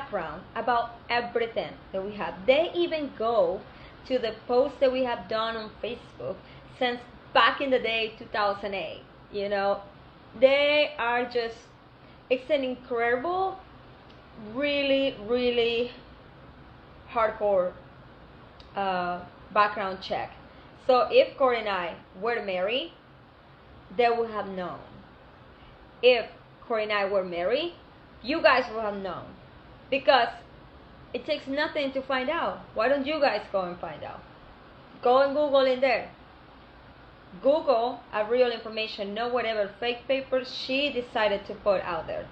background about everything that we have. They even go to the posts that we have done on Facebook since back in the day, 2008. You know, they are just, it's an incredible, really, really hardcore background check. So if Corey and I were married, they would have known. If Corey and I were married, you guys would have known. Because it takes nothing to find out. Why don't you guys go and find out? Go and Google in there. Google a real information, not whatever fake papers she decided to put out there.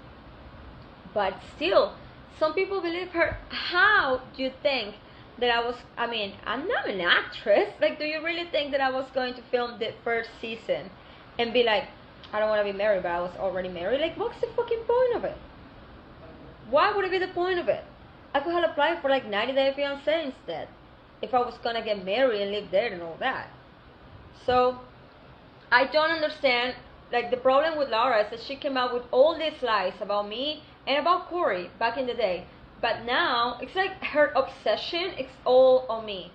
But still, some people believe her. How do you think that I'm not an actress. Like, do you really think that I was going to film the first season and be like, I don't want to be married, but I was already married? Like, what's the fucking point of it? Why would it be the point of it? I could have applied for like 90 Day Fiance instead, if I was gonna get married and live there and all that. So I don't understand. Like, the problem with Laura is that she came out with all these lies about me and about Corey back in the day. But now, it's like her obsession, it's all on me.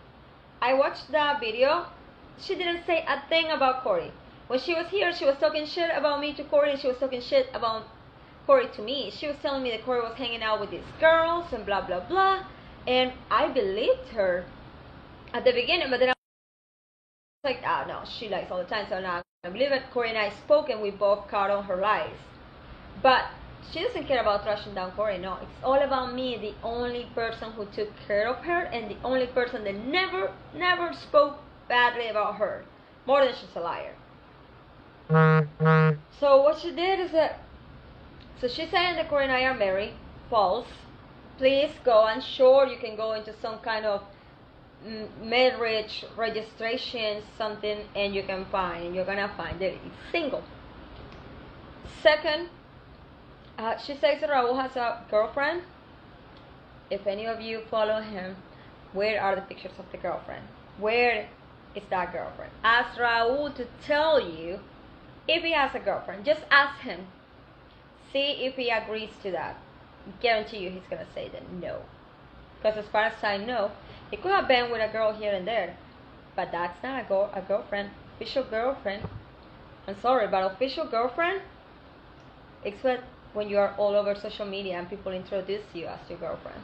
I watched that video. She didn't say a thing about Corey. When she was here, she was talking shit about me to Corey, and she was talking shit about Corey to me. She was telling me that Corey was hanging out with these girls and blah, blah, blah. And I believed her at the beginning, but then I was like, oh no, she lies all the time, so now I believe it. Corey and I spoke, and we both caught on her lies. But she doesn't care about trashing down Corey, no. It's all about me, the only person who took care of her, and the only person that never spoke badly about her. More than she's a liar. So what she did is that, so she's saying that Corey and I are married. False. Please go, and sure, you can go into some kind of marriage registration, something, and you're gonna find that he's single. Second, she says that Raul has a girlfriend. If any of you follow him, where are the pictures of the girlfriend? Where is that girlfriend? Ask Raul to tell you if he has a girlfriend. Just ask him. See if he agrees to that. Guarantee you he's gonna say that no. Because as far as I know, he could have been with a girl here and there, but that's not a girlfriend. Official girlfriend. I'm sorry, but official girlfriend, it's when you are all over social media and people introduce you as your girlfriend.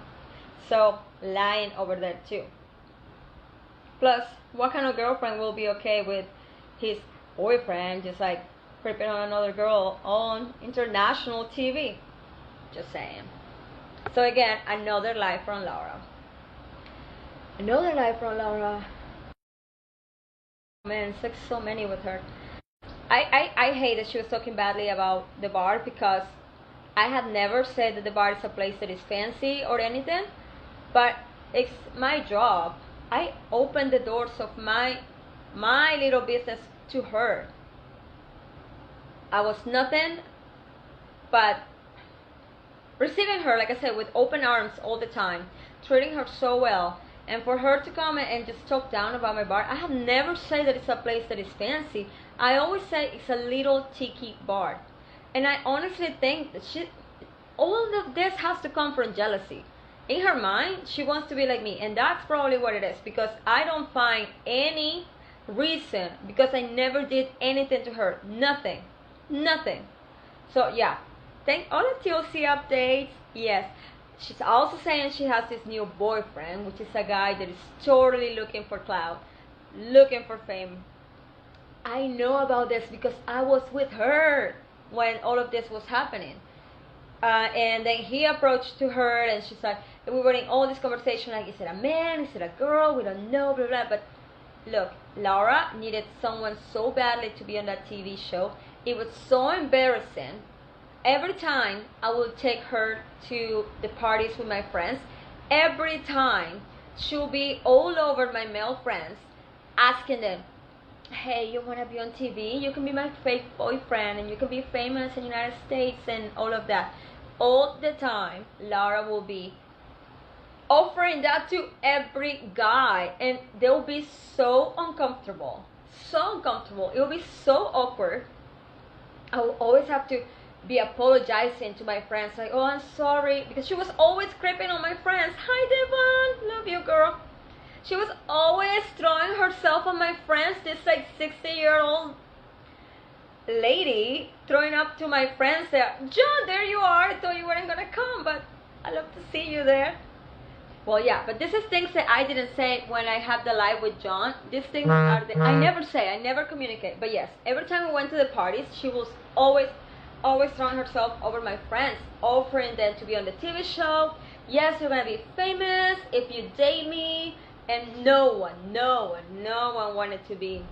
So lying over there too. Plus, what kind of girlfriend will be okay with his boyfriend just like creeping on another girl on international TV? Just saying. So again, another lie from Laura. Another lie from Laura. Man, it's like so many with her. I hate that she was talking badly about the bar, because I have never said that the bar is a place that is fancy or anything, but it's my job. I opened the doors of my little business to her. I was nothing but receiving her, like I said, with open arms all the time, treating her so well. And for her to come and just talk down about my bar, I have never said that it's a place that is fancy. I always say it's a little tiki bar. And I honestly think that all of this has to come from jealousy. In her mind, she wants to be like me, and that's probably what it is, because I don't find any reason, because I never did anything to her. Nothing. So yeah, thank all the TLC updates. Yes, she's also saying she has this new boyfriend, which is a guy that is totally looking for clout, looking for fame. I know about this because I was with her when all of this was happening. And then he approached to her, and she's like, we were in all this conversation, like, is it a man, is it a girl, we don't know, blah, blah. But look, Laura needed someone so badly to be on that TV show. It was so embarrassing. Every time I would take her to the parties with my friends, every time she'll be all over my male friends, asking them, hey, you want to be on TV? You can be my fake boyfriend, and you can be famous in the United States and all of that. All the time, Laura will be offering that to every guy, and they'll be so uncomfortable. So uncomfortable. It will be so awkward. I will always have to be apologizing to my friends, like, oh, I'm sorry, because she was always creeping on my friends. Hi, Devon, love you, girl. She was always throwing herself on my friends. This like 60-year-old lady throwing up to my friends there. John, there you are. I thought you weren't gonna come, but I love to see you there. Well, yeah, but this is things that I didn't say when I had the live with John. These things are I never say, I never communicate. But yes, every time we went to the parties, she was always throwing herself over my friends, offering them to be on the TV show. Yes, you're gonna be famous if you date me. And no one wanted to be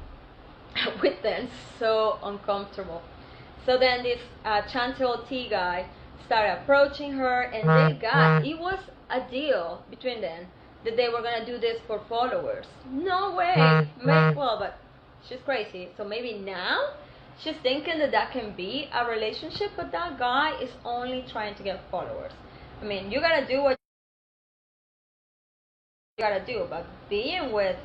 with them. So uncomfortable. So then this Chantel T guy started approaching her, and it was a deal between them that they were gonna do this for followers. No way. Well, but she's crazy. So maybe now she's thinking that can be a relationship, but that guy is only trying to get followers. I mean, you gotta do what you gotta do, but being with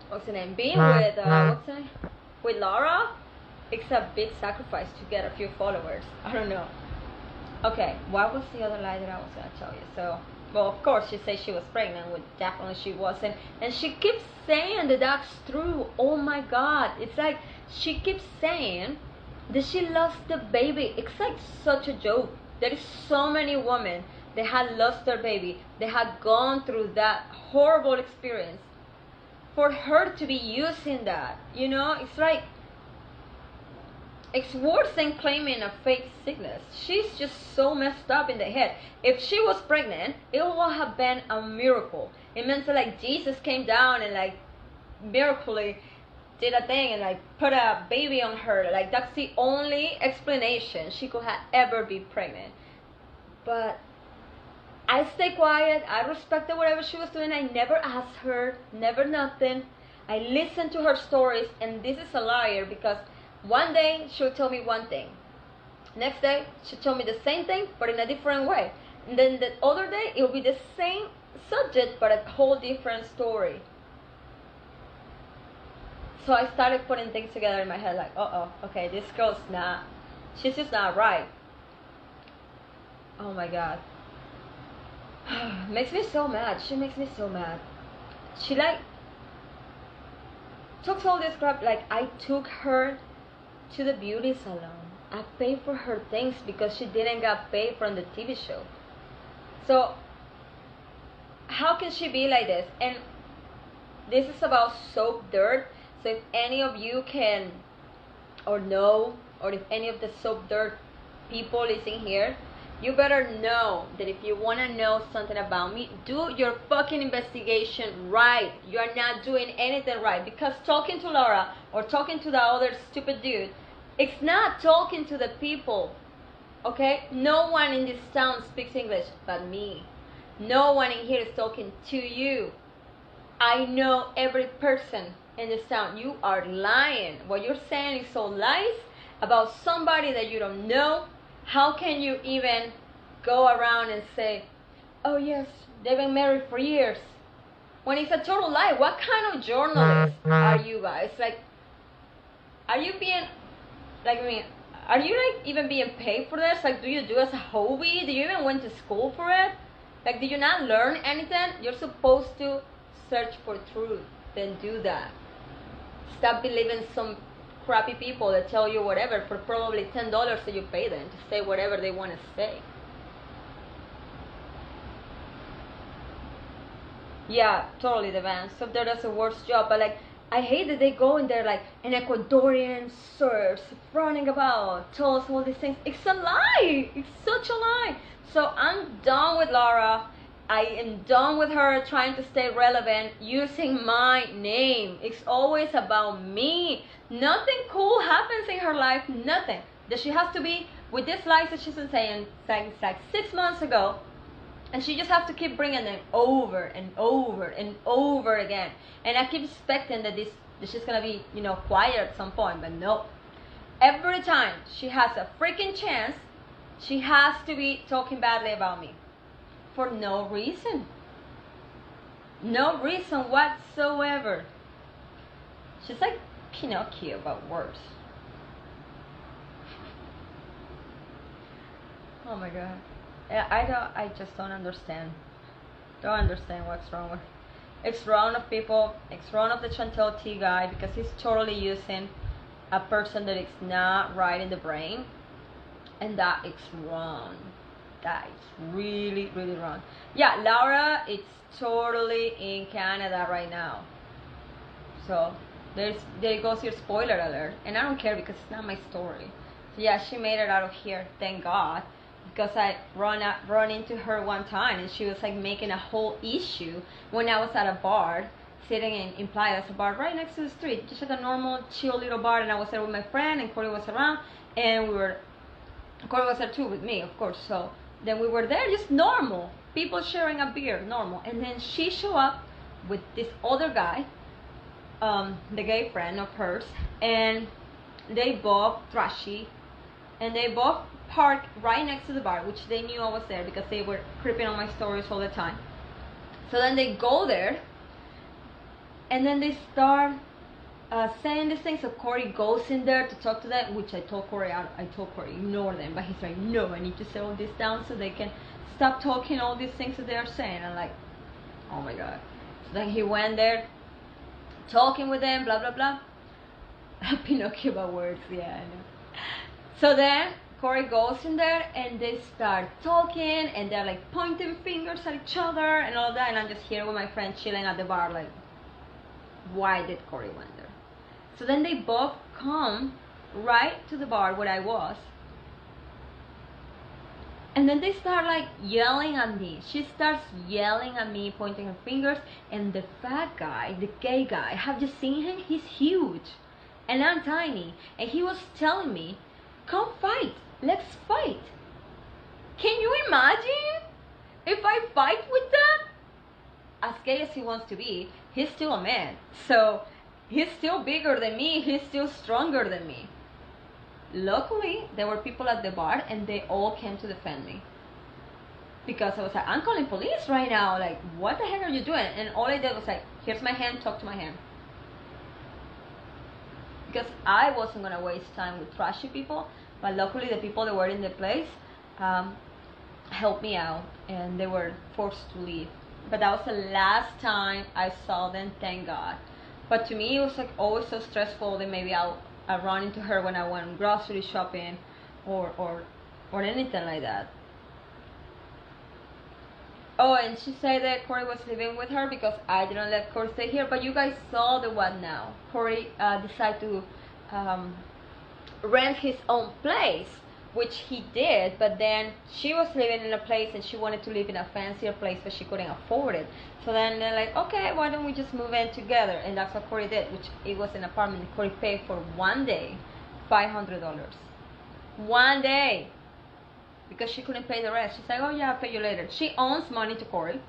what's her name? Being with what's her name? With Laura, it's a big sacrifice to get a few followers. I don't know. Okay, what was the other lie that I was gonna tell you? So, well, of course, she said she was pregnant, which definitely she wasn't, and she keeps saying that that's true. Oh my God, it's like she keeps saying that she lost the baby. It's like such a joke. There is so many women that had lost their baby, they had gone through that horrible experience. For her to be using that, it's like, it's worse than claiming a fake sickness. She's just so messed up in the head. If she was pregnant, it would have been a miracle. It meant that like Jesus came down and like miraculously did a thing and like put a baby on her. Like that's the only explanation she could have ever be pregnant. But I stay quiet. I respected whatever she was doing. I never asked her, never nothing. I listened to her stories, and this is a liar because one day she'll tell me one thing. Next day she'll tell me the same thing, but in a different way. And then the other day it'll be the same subject, but a whole different story. So I started putting things together in my head, like, okay, this girl's she's just not right. Oh my God. Makes me so mad. She makes me so mad. She like talks all this crap. Like I took her to the beauty salon. I paid for her things because she didn't get paid from the TV show. So how can she be like this? And this is about soap dirt. So if any of you can or know, or if any of the soap dirt people is in here, you better know that if you want to know something about me, do your fucking investigation right. You are not doing anything right. Because talking to Laura or talking to the other stupid dude, it's not talking to the people. Okay? No one in this town speaks English but me. No one in here is talking to you. I know every person in this town. You are lying. What you're saying is all lies about somebody that you don't know. How can you even go around and say, oh yes, they've been married for years, when it's a total lie? What kind of journalist are you guys? Like, are you being, like, I mean, are you like even being paid for this? Like, do you do as a hobby? Do you even went to school for it? Like, did you not learn anything? You're supposed to search for truth, then do that. Stop believing some crappy people that tell you whatever for probably $10 that you pay them to say whatever they want to say. Yeah, totally, the van. So that's the worst job. But like, I hate that they go in there like an Ecuadorian serves running about, tell us all these things. It's a lie. It's such a lie. So I'm done with Laura. I am done with her trying to stay relevant using my name. It's always about me. Nothing cool happens in her life. Nothing. That she has to be with these lies that she's been saying since like 6 months ago. And she just has to keep bringing them over and over and over again. And I keep expecting that she's going to be, quiet at some point. But no. Every time she has a freaking chance, she has to be talking badly about me. For no reason. No reason whatsoever. She's like Pinocchio, but worse. Oh my god. Yeah, I just don't understand. Don't understand what's wrong with. It's wrong of people. It's wrong of the Chantel T guy because he's totally using a person that is not right in the brain, and that is wrong. That is really, really wrong. Yeah, Laura, it's totally in Canada right now. So there goes your spoiler alert, and I don't care because it's not my story. So yeah, she made it out of here, thank God, because I run into her one time, and she was like making a whole issue when I was at a bar, sitting in Playa. It's a bar right next to the street, just like a normal chill little bar, and I was there with my friend, and Corey was around, and Corey was there too with me, of course. So then we were there, just normal people sharing a beer, normal, and then she showed up with this other guy, the gay friend of hers, and they both trashy, and they both parked right next to the bar, which they knew I was there because they were creeping on my stories all the time. So then they go there, and then they start saying these things. So Corey goes in there to talk to them, which I told Corey, ignore them, but he's like, no, I need to settle this down so they can stop talking all these things that they are saying. I'm like, oh my god. So then he went there, talking with them, blah blah blah. Pinocchio about words, yeah, I know. So then Corey goes in there and they start talking and they're like pointing fingers at each other and all that, and I'm just here with my friend chilling at the bar like, why did Corey went there? So then they both come right to the bar where I was, and then they start like yelling at me. She starts yelling at me, pointing her fingers, and the fat guy, the gay guy, have you seen him? He's huge and I'm tiny, and he was telling me, come fight, let's fight. Can you imagine if I fight with that? As gay as he wants to be, he's still a man, so he's still bigger than me, he's still stronger than me. Luckily, there were people at the bar and they all came to defend me. Because I was like, I'm calling police right now, like, what the heck are you doing? And all I did was like, here's my hand, talk to my hand. Because I wasn't gonna waste time with trashy people, but luckily the people that were in the place helped me out and they were forced to leave. But that was the last time I saw them, thank God. But to me, it was like always so stressful that maybe I run into her when I went grocery shopping or anything like that. Oh, and she said that Corey was living with her because I didn't let Corey stay here. But you guys saw the what now? Corey decided to rent his own place, which he did. But then she was living in a place and she wanted to live in a fancier place, but she couldn't afford it. So then they're like, okay, why don't we just move in together? And that's what Corey did, which it was an apartment. Corey paid for one day, $500. One day. Because she couldn't pay the rest. She's like, oh yeah, I'll pay you later. She owns money to Corey.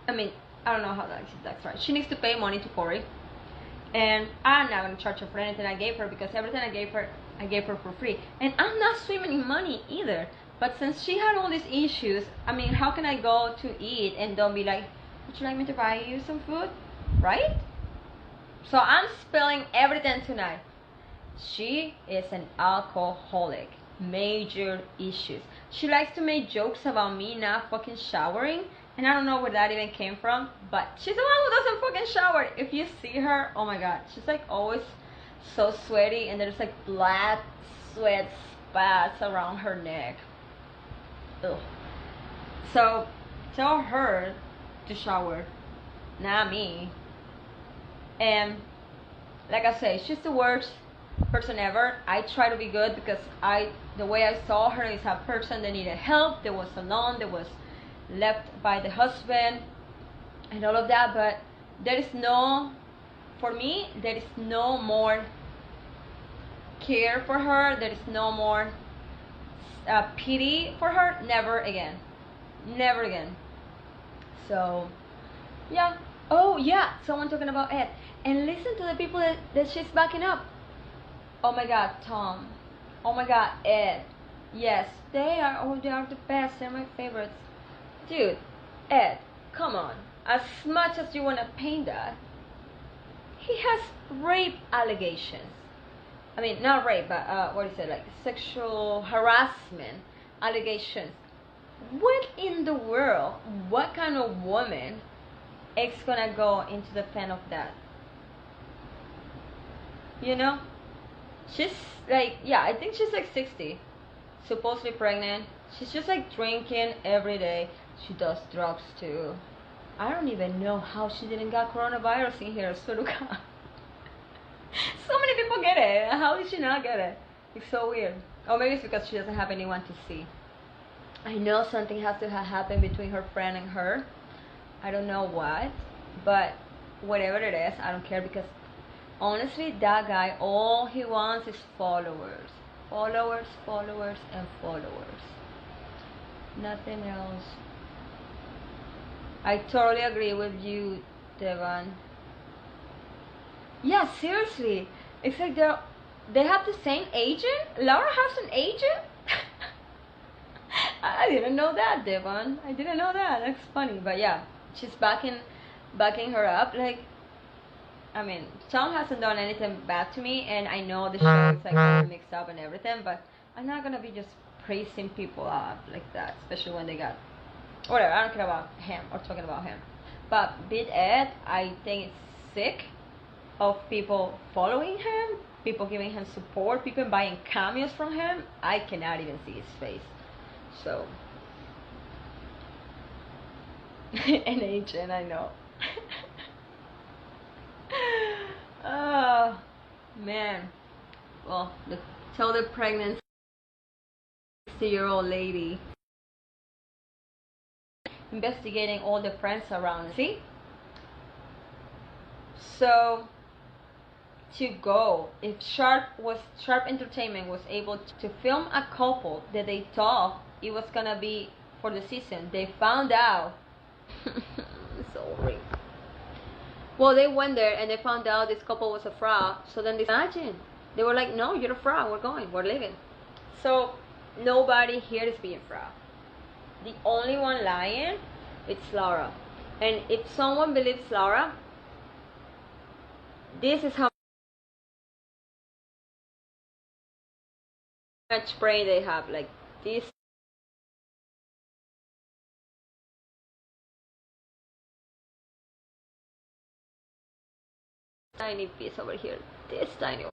I mean, I don't know how that's right. She needs to pay money to Corey. And I'm not going to charge her for anything I gave her because everything I gave her for free. And I'm not swimming in money either. But since she had all these issues, I mean, how can I go to eat and don't be like, would you like me to buy you some food? Right? So I'm spilling everything tonight. She is an alcoholic. Major issues. She likes to make jokes about me not fucking showering, and I don't know where that even came from, but she's the one who doesn't fucking shower. If you see her, oh my god, she's like always so sweaty, and there's like black sweat spots around her neck. Ugh. So tell her to shower, not me. And like I say, she's the worst person ever. I try to be good because the way I saw her is a person that needed help, that was alone, that was left by the husband and all of that. But for me, there is no more care for her, there is no more pity for her. Never again, never again. So yeah. Oh yeah, someone talking about Ed, and listen to the people that she's backing up. Oh my god, Tom. Oh my god, Ed. Yes, they are the best. They're my favorites. Dude, Ed, come on. As much as you want to paint that, he has rape allegations. I mean, not rape, but what is it, like sexual harassment allegations. What in the world? What kind of woman is gonna go into the pen of that? You know? She's like, yeah, I think she's like 60, supposedly pregnant. She's just like drinking every day. She does drugs too. I don't even know how she didn't get coronavirus in here. So so many people get it. How did she not get it? It's so weird. Or maybe it's because she doesn't have anyone to see. I know something has to have happened between her friend and her. I don't know what, but whatever it is, I don't care, because honestly, that guy, all he wants is followers. Followers, followers, and followers. Nothing else. I totally agree with you, Devon. Yeah, seriously. It's like they have the same agent? Laura has an agent? I didn't know that, Devon. I didn't know that. That's funny. But yeah, she's backing her up. Like, I mean, Tom hasn't done anything bad to me, and I know the show is like all mixed up and everything, but I'm not gonna be just praising people up like that, especially when they got whatever. I don't care about him or talking about him. But Big Ed, I think it's sick of people following him, people giving him support, people buying cameos from him. I cannot even see his face. So, an agent, I know. Oh man. Well, tell the pregnant 60-year-old lady investigating all the friends around. See? So to go, if Sharp Entertainment was able to film a couple that they thought it was gonna be for the season, they found out. Sorry. Well, they went there and they found out this couple was a fraud. So then they imagine. They were like, no, you're a fraud. We're going. We're leaving. So nobody here is being fraud. The only one lying, it's Laura. And if someone believes Laura, this is how much brain they have. Like this tiny piece over here. This tiny one.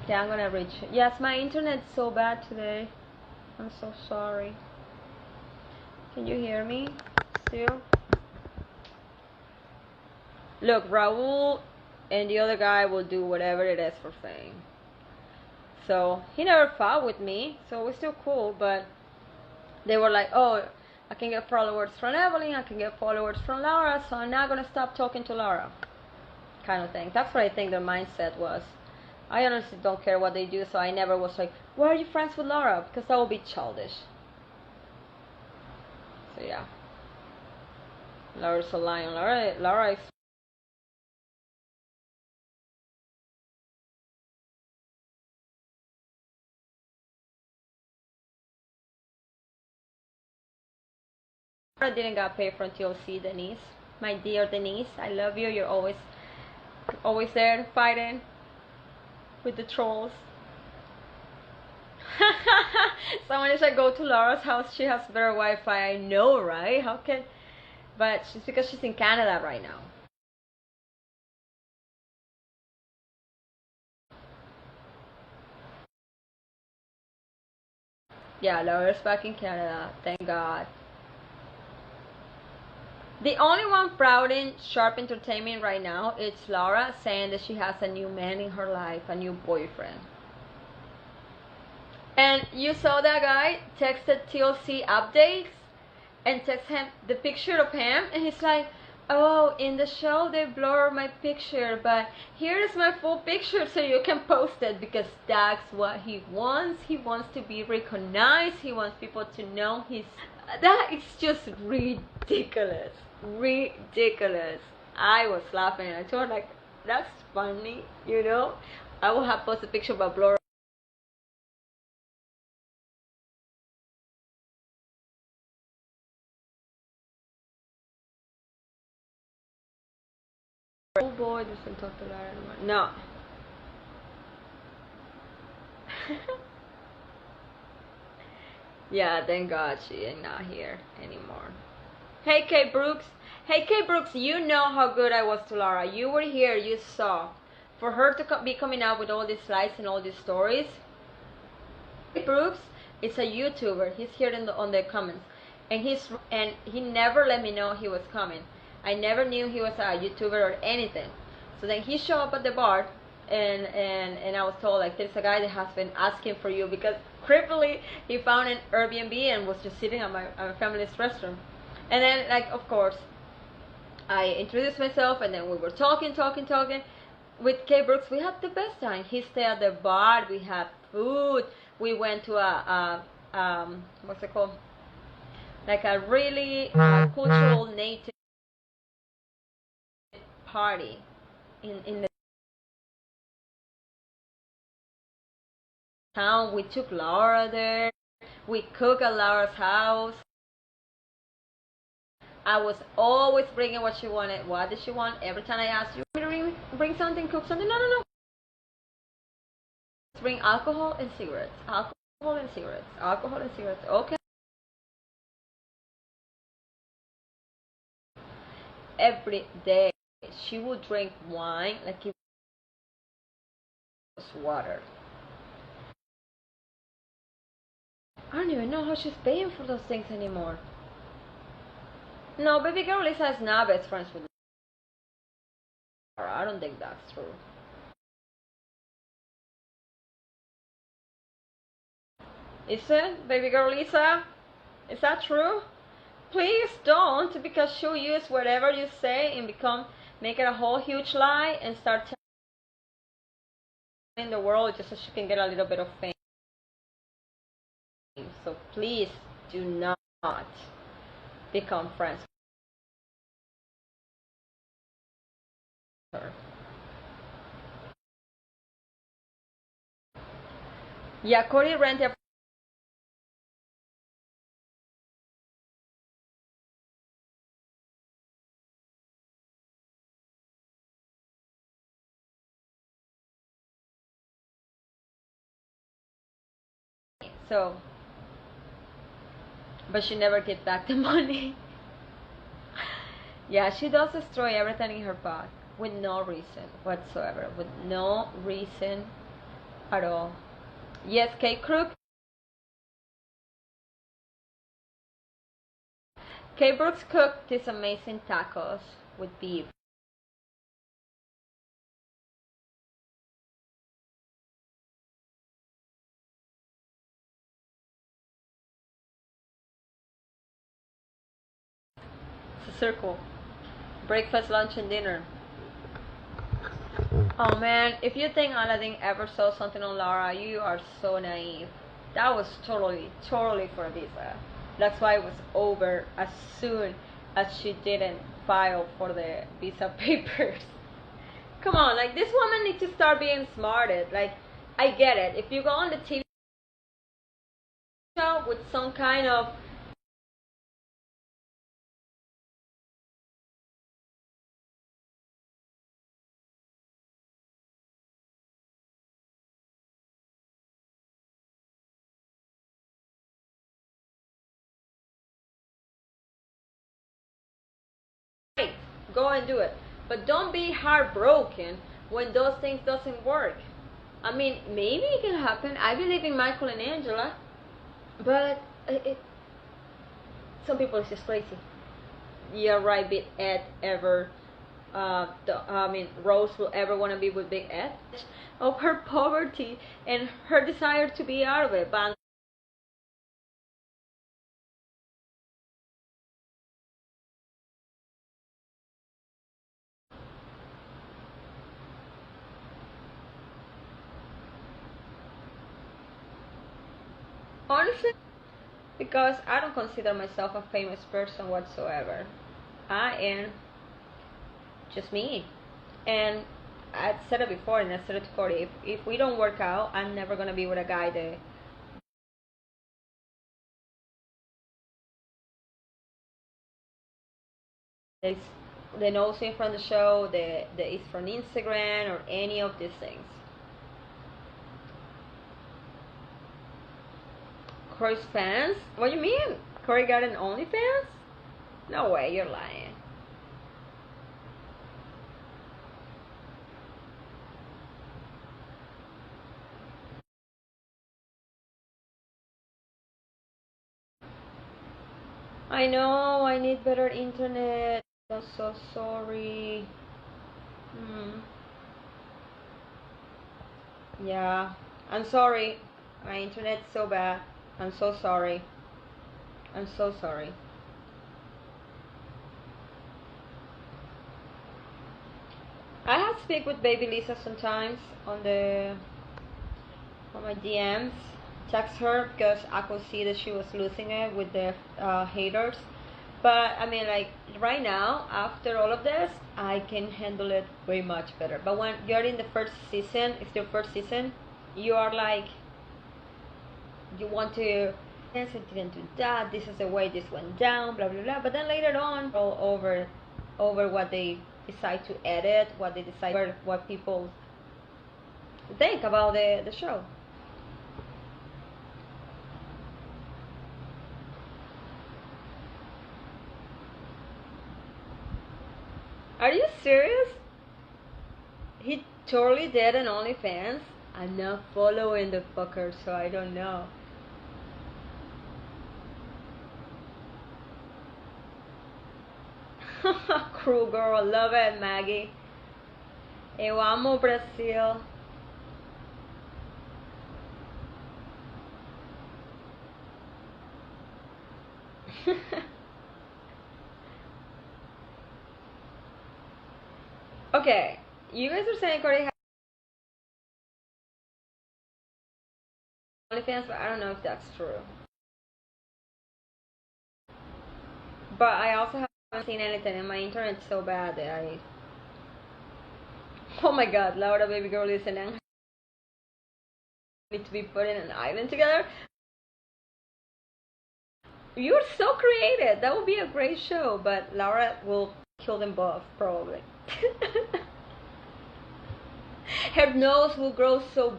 Yeah, I'm gonna reach. Yes, my internet's so bad today. I'm so sorry. Can you hear me still? Look, Raul and the other guy will do whatever it is for fame. So he never fought with me, so we're still cool. But they were like, oh, I can get followers from Evelyn, I can get followers from Laura, so I'm not gonna stop talking to Laura, kind of thing. That's what I think their mindset was. I honestly don't care what they do, so I never was like, why are you friends with Laura? Because that would be childish. So yeah, Laura's a lion. Laura is. Laura didn't get paid from TLC, Denise. My dear Denise, I love you. You're always there fighting with the trolls. Someone should go to Laura's house. She has better Wi-Fi. I know, right? How can? But she's because she's in Canada right now. Yeah, Laura's back in Canada. Thank God. The only one prouding Sharp Entertainment right now is Laura, saying that she has a new man in her life, a new boyfriend. And you saw that guy texted TLC updates and text him the picture of him, and he's like, oh, in the show they blur my picture, but here is my full picture so you can post it, because that's what he wants. He wants to be recognized. He wants people to know he's. That is just ridiculous. Ridiculous. I was laughing and I told her, like, that's funny, you know? I will have posted a picture about blur. Oh boy, doesn't talk to Lara anymore. No. Yeah, thank God she is not here anymore. Hey, Kate Brooks. Hey, Kate Brooks, you know how good I was to Laura. You were here, you saw. For her to be coming out with all these slides and all these stories. Kate Brooks is a YouTuber. He's here in on the comments. And he never let me know he was coming. I never knew he was a YouTuber or anything. So then he showed up at the bar, and I was told, like, there's a guy that has been asking for you, because creepily he found an Airbnb and was just sitting at my family's restroom. And then, like, of course, I introduced myself, and then we were talking with K Brooks. We had the best time. He stayed at the bar. We had food. We went to a what's it called, like a really cultural native party in the town. We took Laura there. We cooked at Laura's house. I was always bringing what she wanted. What did she want? Every time I asked, you want me to bring something, cook something? No, no, no. Let's bring alcohol and cigarettes. Alcohol and cigarettes. Alcohol and cigarettes. Okay. Every day she would drink wine like it was water. I don't even know how she's paying for those things anymore. No, baby girl Lisa is not best friends with Laura. I don't think that's true. Is it, baby girl Lisa? Is that true? Please don't, because she'll use whatever you say and make it a whole huge lie and start telling the world just so she can get a little bit of fame. So please do not become friends with her. Yeah, Cody rented. So, but she never get back the money. Yeah, she does destroy everything in her path with no reason whatsoever, with no reason at all. Yes, Kate Crook. Kate Brooks cooked these amazing tacos with beef. It's a circle. Breakfast, lunch, and dinner. Oh man, if you think Aladdin ever saw something on Laura, you are so naive. That was totally for Lisa. That's why it was over as soon as she didn't file for the visa papers. Come on, like, this woman needs to start being smarted. Like, I get it. If you go on the TV show with some kind of great, go and do it. But don't be heartbroken when those things doesn't work. I mean, maybe it can happen. I believe in Michael and Angela, but some people it's just crazy. Yeah, right. Big Ed ever? I mean, Rose will ever want to be with Big Ed? Of her poverty and her desire to be out of it, but honestly, because I don't consider myself a famous person whatsoever. I am just me. And I said it before, and I said it to Cody. If we don't work out, I'm never gonna be with a guy that is that knows me from the show, that is from Instagram or any of these things. Corey's fans? What do you mean? Corey got an OnlyFans? No way, you're lying. I know, I need better internet. I'm so sorry. Hmm. Yeah, I'm sorry. My internet's so bad. I'm so sorry. I'm so sorry. I have to speak with baby Lisa sometimes on my DMs. Text her because I could see that she was losing it with the haters. But I mean, like right now, after all of this, I can handle it way much better. But when you're in the first season, it's your first season, you are like, you want to, yes, I didn't do that. This is the way this went down, blah blah blah. But then later on, all over what they decide to edit, what they decide, what people think about the show. Are you serious? He totally did an OnlyFans. I'm not following the fucker, so I don't know. Cruel girl, love it, Maggie. Eu amo Brasil. Okay, you guys are saying Corey has OnlyFans, but I don't know if that's true. But I also haven't seen anything, and my internet's so bad that I. Oh my god, Laura, baby girl, listening. Need to be put in an island together. You're so creative. That would be a great show, but Laura will kill them both, probably. Her nose will grow so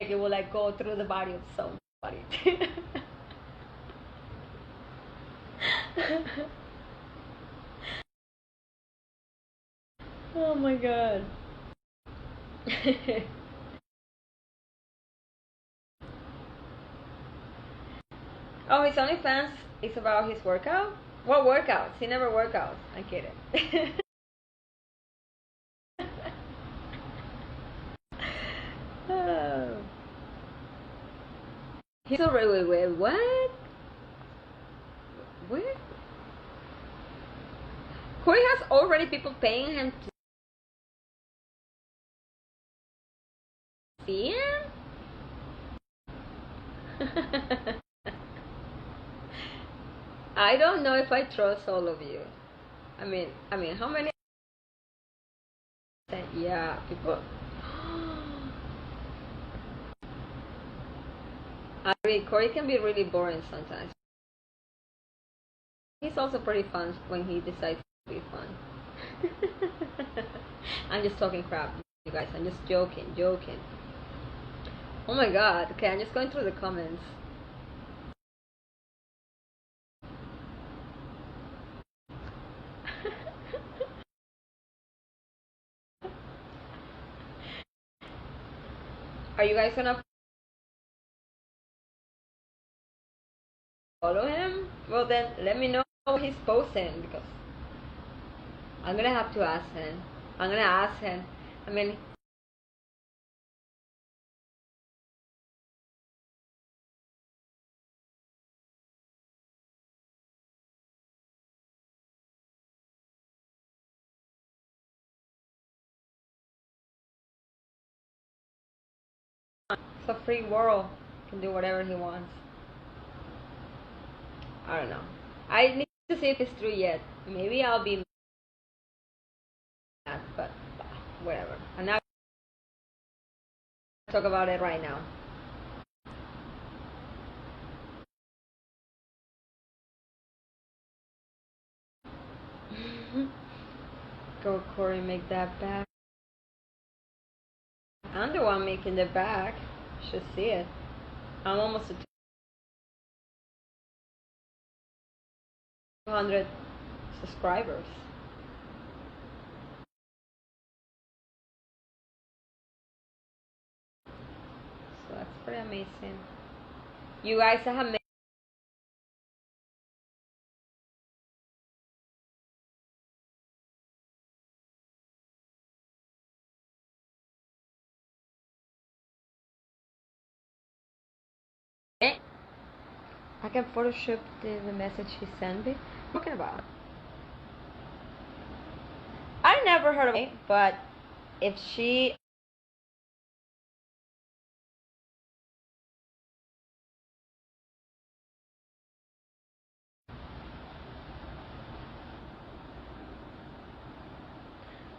big it will like go through the body of somebody. Oh my god. Oh, his OnlyFans is about his workout? What workouts? He never workouts. I'm kidding. Oh. He's already, wait, what? Where? Corey has already people paying him to see him? I don't know if I trust all of you. I mean, how many? Yeah, people. I mean, Corey can be really boring sometimes. He's also pretty fun when he decides to be fun. I'm just talking crap, you guys. I'm just joking. Oh my god. Okay, I'm just going through the comments. Are you guys gonna follow him? Well, then let me know what he's posting because I'm gonna have to ask him. I'm gonna ask him. I mean, it's a free world. He can do whatever he wants. I don't know. I need to see if it's true yet. Maybe I'll be mad, but whatever. I'm not gonna talk about it right now. Go, Corey, make that back. I'm the one making the back. Should see it. I'm almost at 200 subscribers. So that's pretty amazing. You guys have made I can Photoshop the message he sent me. What are you talking about? I never heard of it, but if she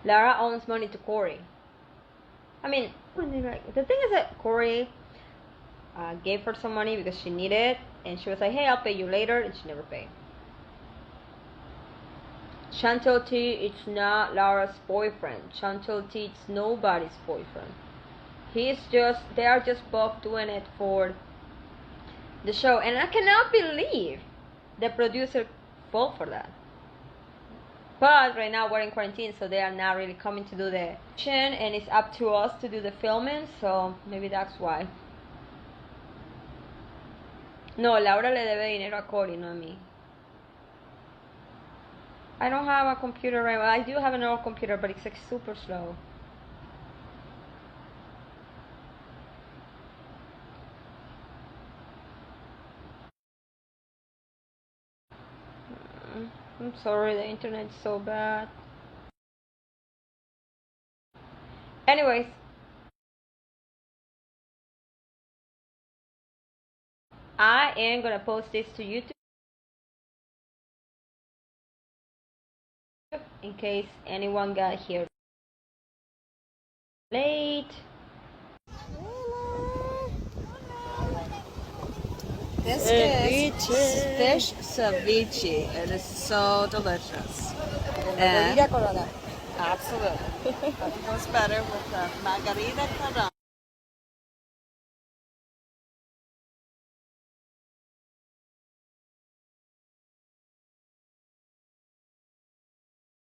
Lara owns money to Corey. I mean, the thing is that Corey gave her some money because she needed it, and she was like, "Hey, I'll pay you later," and she never paid. Chantel T, it's not Laura's boyfriend. Chantel T, it's nobody's boyfriend. They are just both doing it for the show, and I cannot believe the producer fought for that. But right now we're in quarantine, so they are not really coming to do the action, and it's up to us to do the filming, so maybe that's why. No, Laura le debe dinero a Cory, no a mí. I don't have a computer right now. I do have an old computer, but it's like super slow. I'm sorry, the internet's so bad. Anyways, I am gonna post this to YouTube in case anyone got here late. This is fish ceviche. It is so delicious. And absolutely. Nothing goes better with the margarita carrot.